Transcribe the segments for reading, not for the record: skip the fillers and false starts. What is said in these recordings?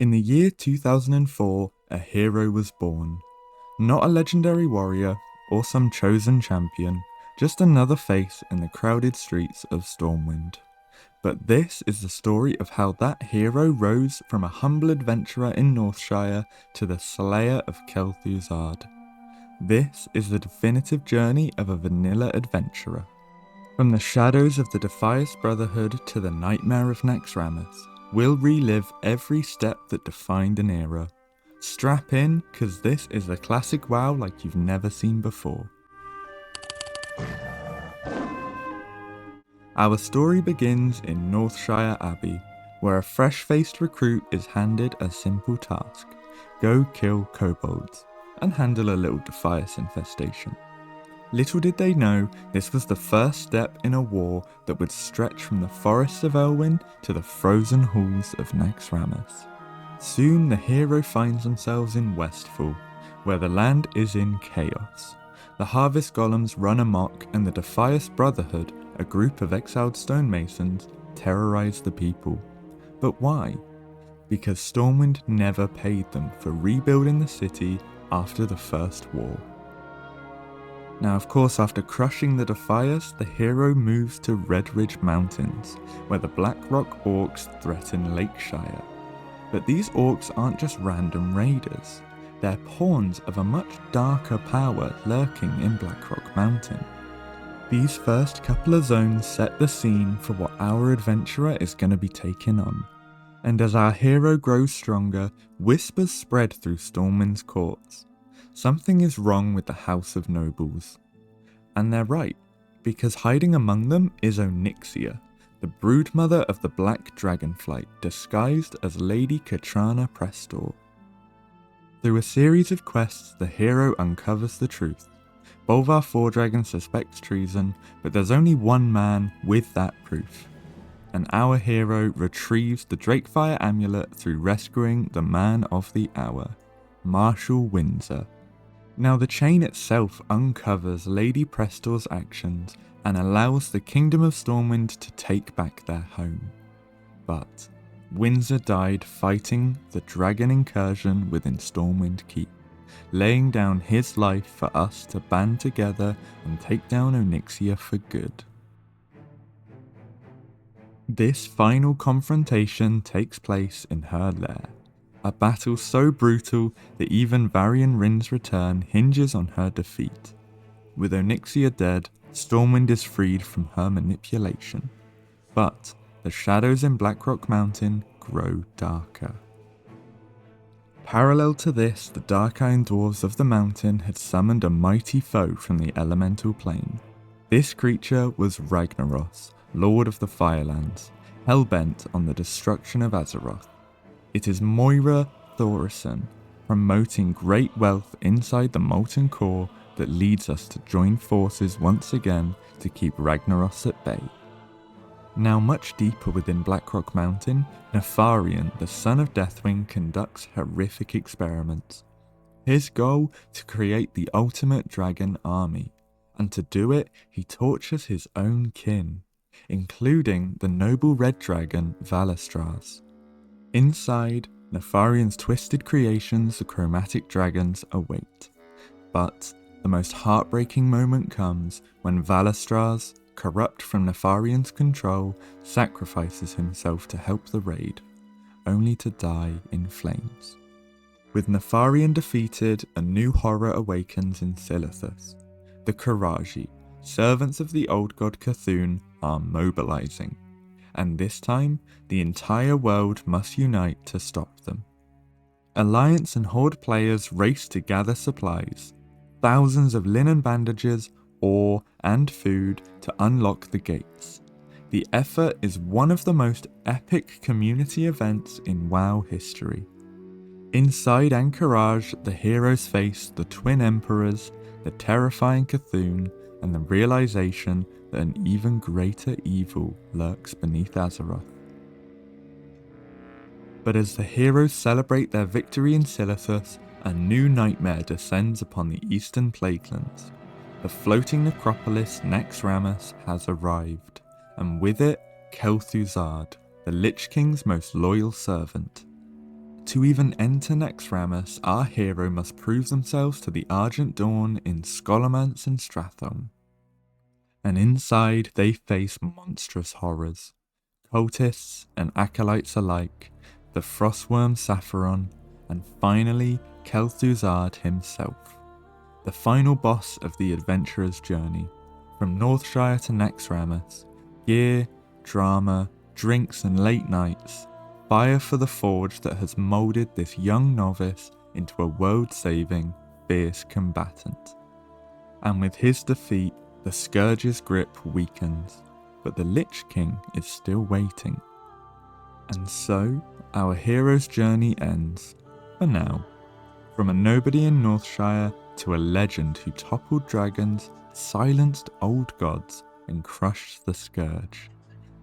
In the year 2004, a hero was born. Not a legendary warrior or some chosen champion, just another face in the crowded streets of Stormwind. But this is the story of how that hero rose from a humble adventurer in Northshire to the slayer of Kel'Thuzad. This is the definitive journey of a vanilla adventurer. From the shadows of the Defias Brotherhood to the nightmare of Naxxramas, we'll relive every step that defined an era. Strap in, cause this is a classic WoW like you've never seen before. Our story begins in Northshire Abbey, where a fresh-faced recruit is handed a simple task: go kill kobolds, and handle a little Defias infestation. Little did they know, this was the first step in a war that would stretch from the forests of Elwyn to the frozen halls of Naxxramas. Soon the hero finds themselves in Westfall, where the land is in chaos. The harvest golems run amok and the Defias Brotherhood, a group of exiled stonemasons, terrorize the people. But why? Because Stormwind never paid them for rebuilding the city after the First War. Now of course, after crushing the Defias, the hero moves to Redridge Mountains, where the Blackrock orcs threaten Lakeshire. But these orcs aren't just random raiders, they're pawns of a much darker power lurking in Blackrock Mountain. These first couple of zones set the scene for what our adventurer is going to be taking on. And as our hero grows stronger, whispers spread through Stormwind's courts. Something is wrong with the House of Nobles. And they're right, because hiding among them is Onyxia, the broodmother of the Black Dragonflight, disguised as Lady Katrana Prestor. Through a series of quests, the hero uncovers the truth. Bolvar Fourdragon suspects treason, but there's only one man with that proof. And our hero retrieves the Drakefire amulet through rescuing the man of the hour, Marshal Windsor. Now the chain itself uncovers Lady Prestor's actions and allows the Kingdom of Stormwind to take back their home. But Windsor died fighting the dragon incursion within Stormwind Keep, laying down his life for us to band together and take down Onyxia for good. This final confrontation takes place in her lair, a battle so brutal that even Varian Rin's return hinges on her defeat. With Onyxia dead, Stormwind is freed from her manipulation. But the shadows in Blackrock Mountain grow darker. Parallel to this, the Dark-Iron Dwarves of the mountain had summoned a mighty foe from the elemental plane. This creature was Ragnaros, Lord of the Firelands, hell-bent on the destruction of Azeroth. It is Moira Thorison, promoting great wealth inside the Molten Core, that leads us to join forces once again to keep Ragnaros at bay. Now much deeper within Blackrock Mountain, Nefarian, the son of Deathwing, conducts horrific experiments. His goal, to create the ultimate dragon army, and to do it, he tortures his own kin, including the noble red dragon Valastraz. Inside, Nefarian's twisted creations, the chromatic dragons, await. But the most heartbreaking moment comes when Valastraz, corrupt from Nefarian's control, sacrifices himself to help the raid, only to die in flames. With Nefarian defeated, a new horror awakens in Silithus. The Qiraji, servants of the old god Cthulhu, are mobilizing. And this time, the entire world must unite to stop them. Alliance and Horde players race to gather supplies, thousands of linen bandages, ore, and food to unlock the gates. The effort is one of the most epic community events in WoW history. Inside Ahn'Qiraj, the heroes face the Twin Emperors, the terrifying Cthulhu, and the realization that an even greater evil lurks beneath Azeroth. But as the heroes celebrate their victory in Silithus, a new nightmare descends upon the Eastern Plaguelands. The floating necropolis Naxxramas has arrived, and with it, Kel'Thuzad, the Lich King's most loyal servant. To even enter Naxxramas, our hero must prove themselves to the Argent Dawn in Scholomance and Stratham. And inside they face monstrous horrors. Cultists and acolytes alike, the frostworm Sapphiron, and finally Kel'Thuzad himself. The final boss of the adventurer's journey. From Northshire to Naxxramas, gear, drama, drinks and late nights, fire for the forge that has moulded this young novice into a world-saving, fierce combatant. And with his defeat, the Scourge's grip weakens, but the Lich King is still waiting. And so, our hero's journey ends, for now. From a nobody in Northshire to a legend who toppled dragons, silenced old gods, and crushed the Scourge.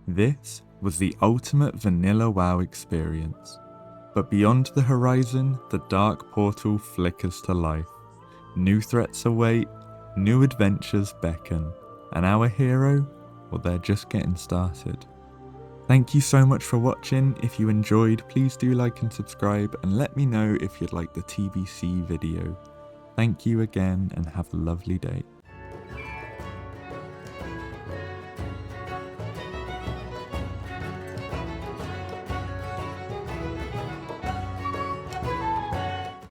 This was the ultimate VanillaWoW experience. But beyond the horizon, the dark portal flickers to life. New threats await, new adventures beckon, and our hero, well, they're just getting started. Thank you so much for watching. If you enjoyed, please do like and subscribe, and let me know if you'd like the TBC video. Thank you again, and have a lovely day.